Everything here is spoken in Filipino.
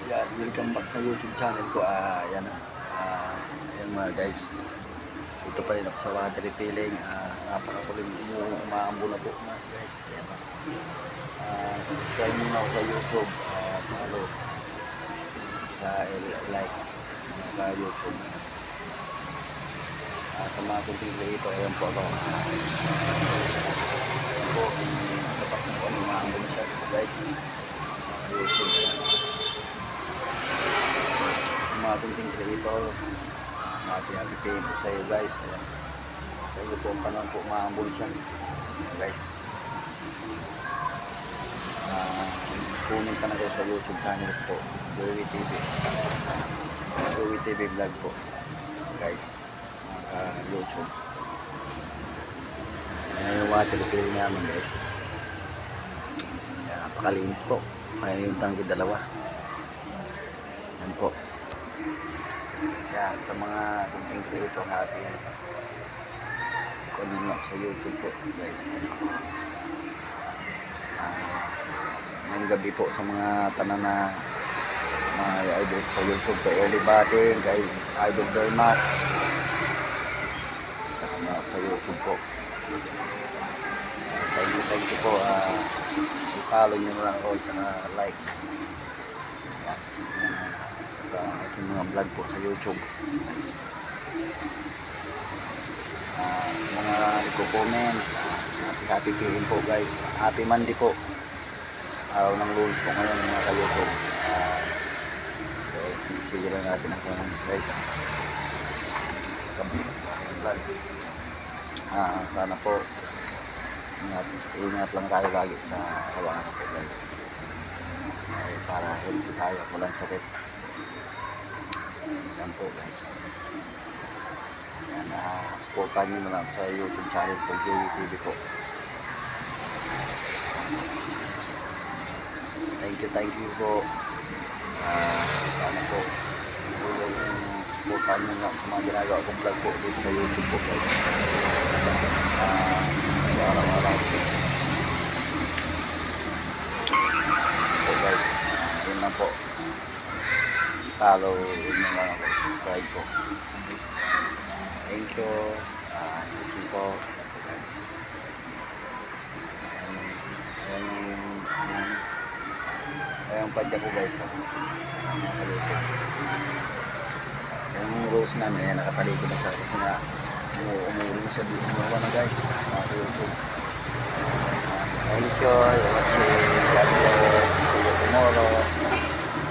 Yan, welcome back sa YouTube channel ko. Yan, yan mga guys. Ito pa rin ako sa water refilling. Napakakuling umaambo na po mga guys. Yan. Subscribe nyo na ako sa YouTube. Follow. Like mga YouTube. Sa mga content creator, ayan po ako. Ayan po, tapos na po ang umaambo na siya guys. YouTube. Mga content creator, happy po sa iyo guys. Ayan. Sa iyo po ang panahon po maambol siya guys. Pumunta na kayo sa YouTube channel po, Joey TV. Joey TV vlog po guys, mga YouTube. Ayan yung water fill namin guys. Ayan, napakalinis po. Ayan yung tangki dalawa. Ayan po. Yan, sa mga content creator natin, kunin mo sa YouTube po guys. Ngayong gabi po sa mga tanan na mga idol sa YouTube, kay Early Batting, kay Idol Dermas, sa kanya sa YouTube po. Thank you po. I-follow nyo na lang ako at like yan, sa aking mga vlog po sa YouTube guys. Mga nagko-comment, happy feeling po guys. Happy Monday po, araw ng rules po ngayon mga ka-YouTube. So sige lang natin ako guys. Sana po ingat lang tayo lagi sa kawangan po guys, para healthy tayo, walang sakit. Yan po guys. Yan, supportan nyo na lang sa YouTube channel po, Joey TV po. Thank you po. Sana po yung supportan nyo lang sa mga ginagawa kong vlog po dito sa YouTube po guys. Araw-araw po guys. Yun lang po. Follow nyo lang ako, subscribe po. Thank you. Watching po guys. Ayan padya ko guys. Yung rose namin, ayan, nakatalikod na siya kasi na umuwi na siya dito. Umuwi na guys. YouTube. Thank you. Watching. God bless. See you tomorrow.